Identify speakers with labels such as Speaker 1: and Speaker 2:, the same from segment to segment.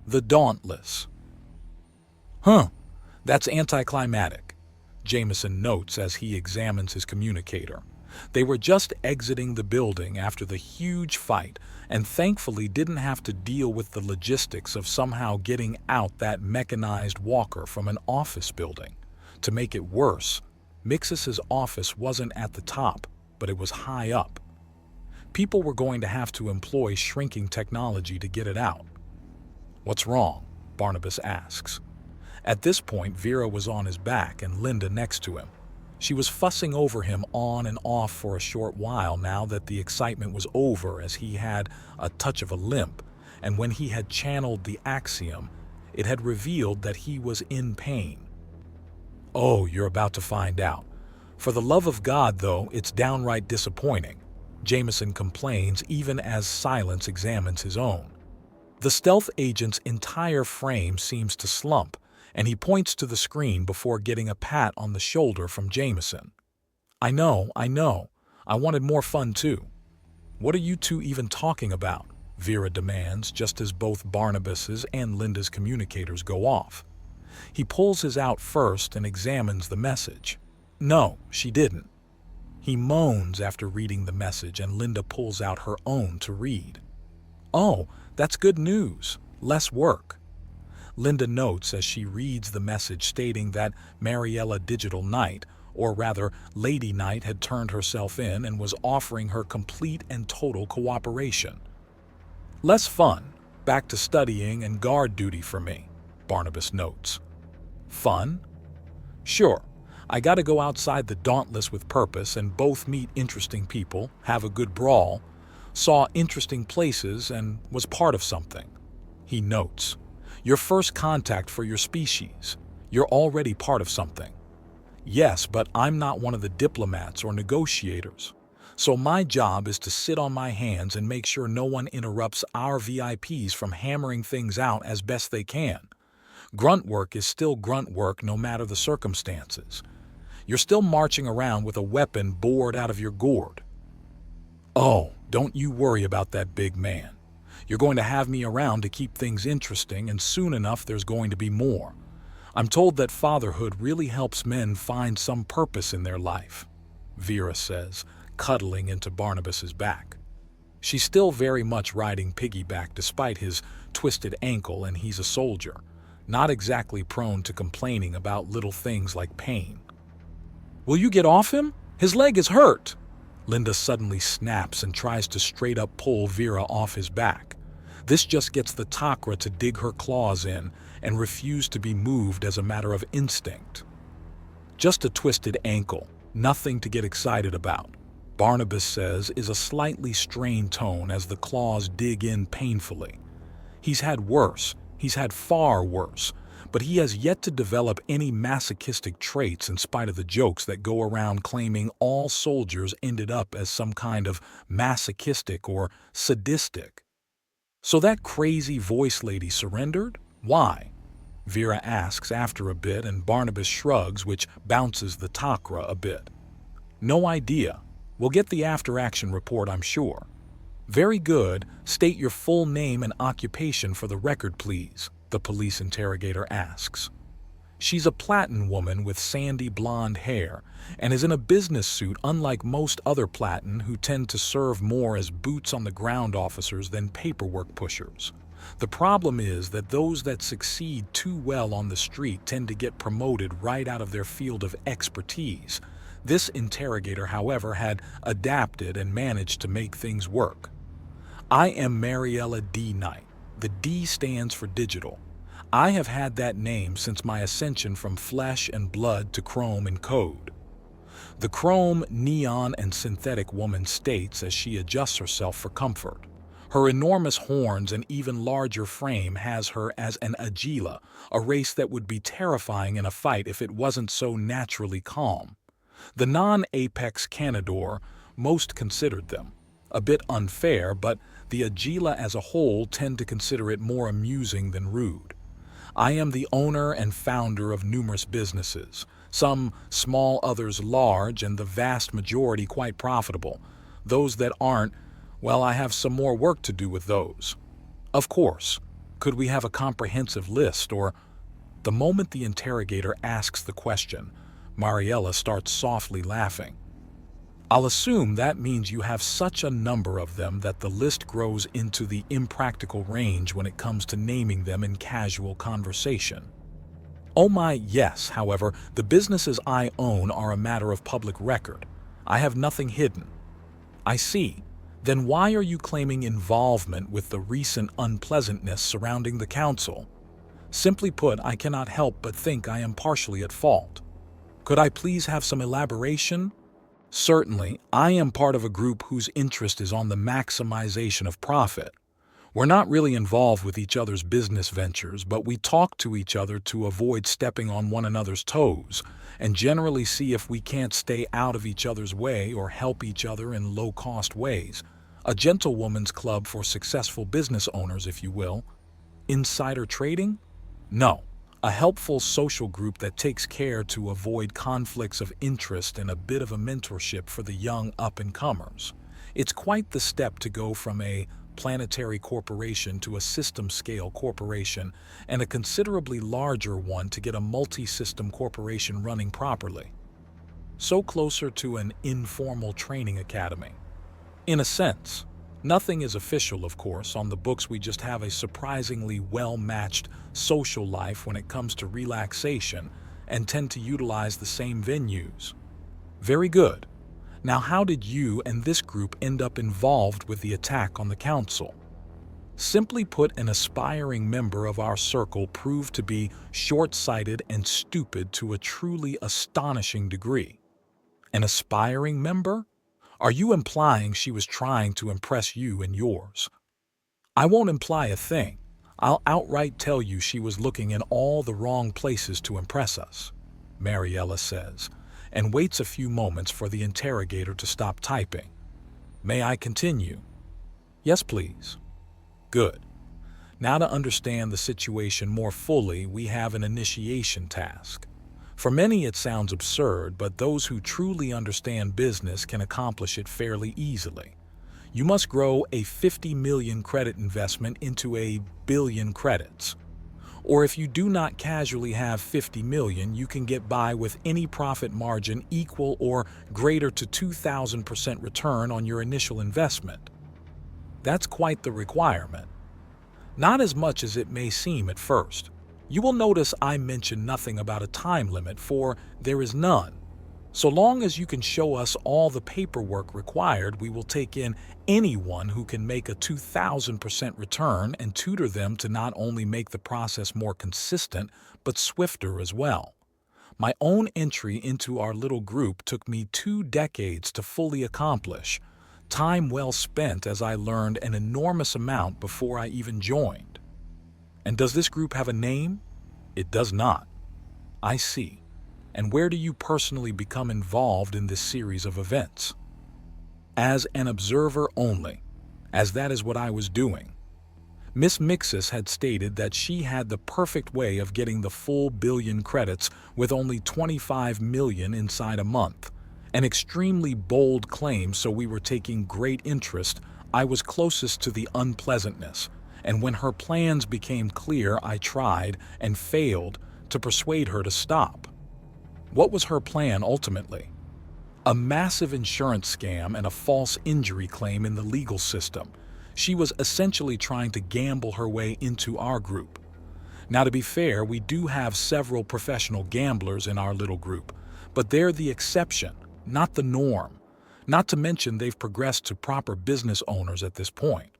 Speaker 1: The Dauntless. Huh, that's anticlimactic, Jameson notes as he examines his communicator. They were just exiting the building after the huge fight and thankfully didn't have to deal with the logistics of somehow getting out that mechanized walker from an office building. To make it worse, Mixus's office wasn't at the top, but it was high up. People were going to have to employ shrinking technology to get it out. "What's wrong?" Barnabas asks. At this point, Vera was on his back and Linda next to him. She was fussing over him on and off for a short while now that the excitement was over, as he had a touch of a limp, and when he had channeled the axiom, it had revealed that he was in pain. "Oh, you're about to find out. For the love of God, though, it's downright disappointing," Jameson complains even as Silence examines his own. The stealth agent's entire frame seems to slump, and he points to the screen before getting a pat on the shoulder from Jameson. I know. I wanted more fun too." "What are you two even talking about?" Vera demands, just as both Barnabas's and Linda's communicators go off. He pulls his out first and examines the message. "No, she didn't." He moans after reading the message, and Linda pulls out her own to read. "Oh, that's good news. Less work." Linda notes as she reads the message stating that Mariella Digital Knight, or rather Lady Knight, had turned herself in and was offering her complete and total cooperation. "Less fun. Back to studying and guard duty for me," Barnabas notes. "Fun? Sure. I gotta go outside the Dauntless with purpose and both meet interesting people, have a good brawl, saw interesting places, and was part of something." He notes, "Your first contact for your species. You're already part of something." "Yes, but I'm not one of the diplomats or negotiators. So my job is to sit on my hands and make sure no one interrupts our VIPs from hammering things out as best they can. Grunt work is still grunt work no matter the circumstances. You're still marching around with a weapon bored out of your gourd." "Oh, don't you worry about that, big man. You're going to have me around to keep things interesting, and soon enough there's going to be more. I'm told that fatherhood really helps men find some purpose in their life," Vera says, cuddling into Barnabas's back. She's still very much riding piggyback despite his twisted ankle, and he's a soldier, not exactly prone to complaining about little things like pain. "Will you get off him? His leg is hurt!" Linda suddenly snaps and tries to straight up pull Vera off his back. This just gets the Takra to dig her claws in and refuse to be moved as a matter of instinct. "Just a twisted ankle, nothing to get excited about," Barnabas says is a slightly strained tone as the claws dig in painfully. He's had worse, he's had far worse, but he has yet to develop any masochistic traits in spite of the jokes that go around claiming all soldiers ended up as some kind of masochistic or sadistic. "So that crazy voice lady surrendered? Why?" Vera asks after a bit, and Barnabas shrugs, which bounces the Takra a bit. "No idea. We'll get the after-action report, I'm sure." "Very good. State your full name and occupation for the record, please," the police interrogator asks. She's a Platin woman with sandy blonde hair and is in a business suit, unlike most other Platin who tend to serve more as boots-on-the-ground officers than paperwork pushers. The problem is that those that succeed too well on the street tend to get promoted right out of their field of expertise. This interrogator, however, had adapted and managed to make things work. "I am Mariella D. Knight. The D stands for digital. I have had that name since my ascension from flesh and blood to chrome and code." The chrome, neon, and synthetic woman states as she adjusts herself for comfort. Her enormous horns and even larger frame has her as an Agila, a race that would be terrifying in a fight if it wasn't so naturally calm. The non-apex Canador most considered them. A bit unfair, but the Agila as a whole tend to consider it more amusing than rude. I am the owner and founder of numerous businesses, some small, others large, and the vast majority quite profitable. Those that aren't, well, I have some more work to do with those. Of course, Could we have a comprehensive list? Or the moment the interrogator asks the question, Mariella starts softly laughing. I'll assume that means you have such a number of them that the list grows into the impractical range when it comes to naming them in casual conversation. Oh my, yes, however, the businesses I own are a matter of public record. I have nothing hidden. I see. Then why are you claiming involvement with the recent unpleasantness surrounding the council? Simply put, I cannot help but think I am partially at fault. Could I please have some elaboration? Certainly, I am part of a group whose interest is on the maximization of profit. We're not really involved with each other's business ventures, but we talk to each other to avoid stepping on one another's toes and generally see if we can't stay out of each other's way or help each other in low-cost ways. A gentlewoman's club for successful business owners, if you will. Insider trading? No. A helpful social group that takes care to avoid conflicts of interest and a bit of a mentorship for the young up-and-comers. It's quite the step to go from a planetary corporation to a system-scale corporation, and a considerably larger one to get a multi-system corporation running properly. So closer to an informal training academy. In a sense. Nothing is official, of course. On the books, we just have a surprisingly well-matched social life when it comes to relaxation and tend to utilize the same venues. Very good. Now, how did you and this group end up involved with the attack on the council? Simply put, an aspiring member of our circle proved to be short-sighted and stupid to a truly astonishing degree. An aspiring member? Are you implying she was trying to impress you and yours? I won't imply a thing. I'll outright tell you she was looking in all the wrong places to impress us, Mariella says, and waits a few moments for the interrogator to stop typing. May I continue? Yes, please. Good. Now, to understand the situation more fully, we have an initiation task. For many it sounds absurd, but those who truly understand business can accomplish it fairly easily. You must grow a 50 million credit investment into a billion credits. Or if you do not casually have 50 million, you can get by with any profit margin equal or greater to 2,000% return on your initial investment. That's quite the requirement. Not as much as it may seem at first. You will notice I mention nothing about a time limit, for there is none. So long as you can show us all the paperwork required, we will take in anyone who can make a 2,000% return and tutor them to not only make the process more consistent, but swifter as well. My own entry into our little group took me 2 decades to fully accomplish. Time well spent, as I learned an enormous amount before I even joined. And does this group have a name? It does not. I see. And where do you personally become involved in this series of events? As an observer only, as that is what I was doing. Miss Mixus had stated that she had the perfect way of getting the full billion credits with only 25 million inside a month. An extremely bold claim, so we were taking great interest. I was closest to the unpleasantness. And when her plans became clear, I tried, and failed, to persuade her to stop. What was her plan ultimately? A massive insurance scam and a false injury claim in the legal system. She was essentially trying to gamble her way into our group. Now, to be fair, we do have several professional gamblers in our little group, but they're the exception, not the norm. Not to mention they've progressed to proper business owners at this point.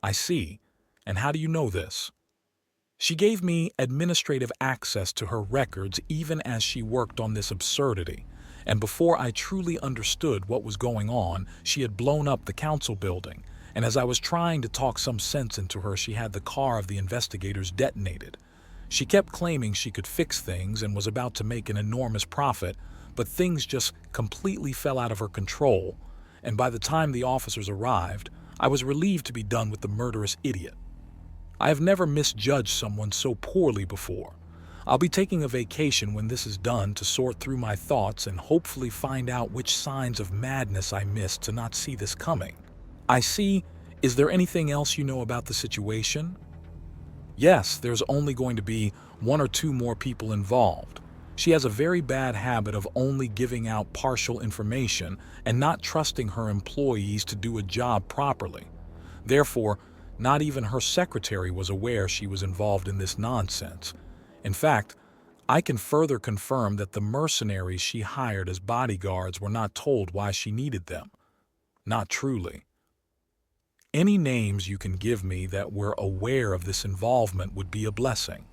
Speaker 1: I see. And how do you know this? She gave me administrative access to her records even as she worked on this absurdity, and before I truly understood what was going on, she had blown up the council building, and as I was trying to talk some sense into her, she had the car of the investigators detonated. She kept claiming she could fix things and was about to make an enormous profit, but things just completely fell out of her control, and by the time the officers arrived, I was relieved to be done with the murderous idiot. I have never misjudged someone so poorly before. I'll be taking a vacation when this is done to sort through my thoughts and hopefully find out which signs of madness I missed to not see this coming. I see. Is there anything else you know about the situation? Yes, there's only going to be one or two more people involved. She has a very bad habit of only giving out partial information and not trusting her employees to do a job properly. Therefore, not even her secretary was aware she was involved in this nonsense. In fact, I can further confirm that the mercenaries she hired as bodyguards were not told why she needed them. Not truly. Any names you can give me that were aware of this involvement would be a blessing.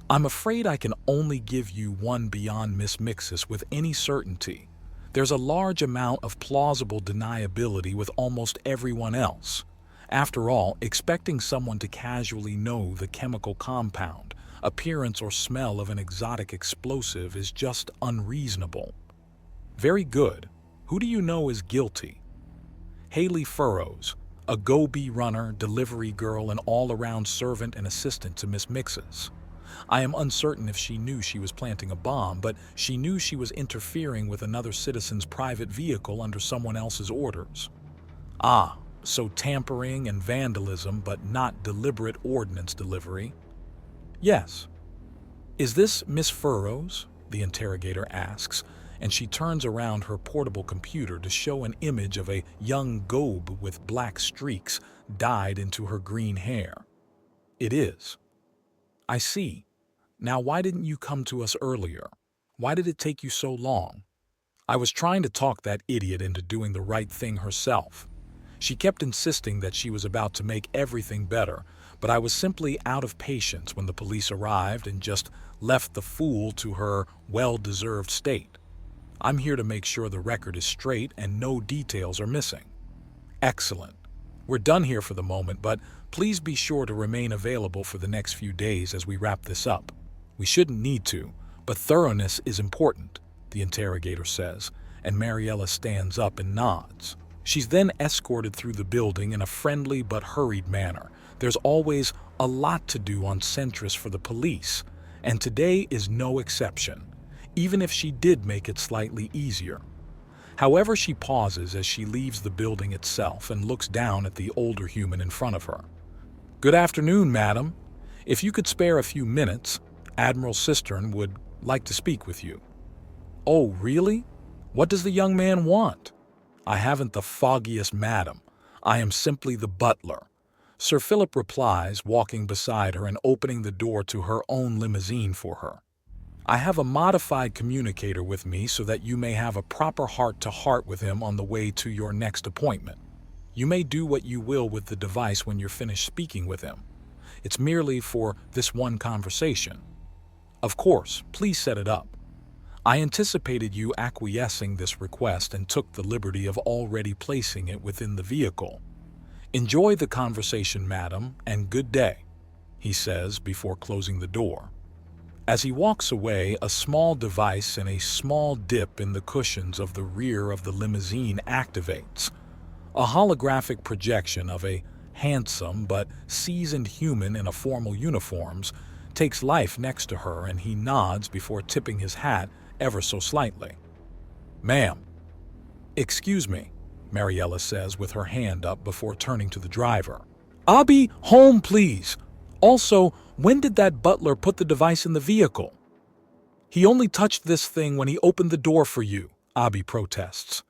Speaker 1: I'm afraid I can only give you one beyond Miss Mixus with any certainty. There's a large amount of plausible deniability with almost everyone else. After all, expecting someone to casually know the chemical compound, appearance, or smell of an exotic explosive is just unreasonable. Very good. Who do you know is guilty? Haley Furrows, a go-be runner, delivery girl, and all-around servant and assistant to Miss Mixus. I am uncertain if she knew she was planting a bomb, but she knew she was interfering with another citizen's private vehicle under someone else's orders. Ah, so tampering and vandalism, but not deliberate ordnance delivery. Yes. Is this Miss Furrows? The interrogator asks, and she turns around her portable computer to show an image of a young gobe with black streaks dyed into her green hair. It is. I see. Now why didn't you come to us earlier? Why did it take you so long? I was trying to talk that idiot into doing the right thing herself. She kept insisting that she was about to make everything better, but I was simply out of patience when the police arrived and just left the fool to her well-deserved state. I'm here to make sure the record is straight and no details are missing. Excellent. We're done here for the moment, but please be sure to remain available for the next few days as we wrap this up. We shouldn't need to, but thoroughness is important, the interrogator says, and Mariella stands up and nods. She's then escorted through the building in a friendly but hurried manner. There's always a lot to do on Centris for the police, and today is no exception, even if she did make it slightly easier. However, she pauses as she leaves the building itself and looks down at the older human in front of her. Good afternoon, madam. If you could spare a few minutes, Admiral Cistern would like to speak with you. Oh, really? What does the young man want? I haven't the foggiest, madam. I am simply the butler. Sir Philip replies, walking beside her and opening the door to her own limousine for her. I have a modified communicator with me so that you may have a proper heart-to-heart with him on the way to your next appointment. You may do what you will with the device when you're finished speaking with him. It's merely for this one conversation. Of course, please set it up. I anticipated you acquiescing this request and took the liberty of already placing it within the vehicle. Enjoy the conversation, madam, and good day, he says before closing the door. As he walks away, a small device and a small dip in the cushions of the rear of the limousine activates. A holographic projection of a handsome but seasoned human in a formal uniforms takes life next to her, and he nods before tipping his hat ever so slightly. Ma'am. Excuse me, Mariella says with her hand up before turning to the driver. Abby, home please. Also, when did that butler put the device in the vehicle? He only touched this thing when he opened the door for you, Abby protests.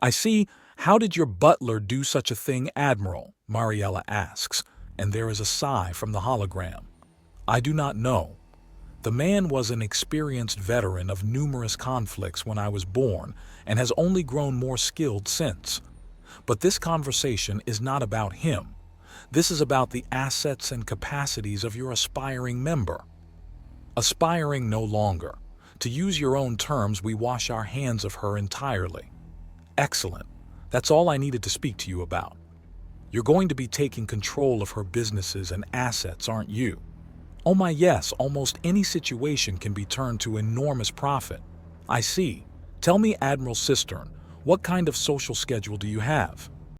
Speaker 1: I see. How did your butler do such a thing, Admiral? Mariella asks, and there is a sigh from the hologram. I do not know. The man was an experienced veteran of numerous conflicts when I was born and has only grown more skilled since. But this conversation is not about him. This is about the assets and capacities of your aspiring member. Aspiring no longer. To use your own terms, we wash our hands of her entirely. Excellent. That's all I needed to speak to you about. You're going to be taking control of her businesses and assets, aren't you? Oh my yes, almost any situation can be turned to enormous profit. I see. Tell me, Admiral Cistern, what kind of social schedule do you have?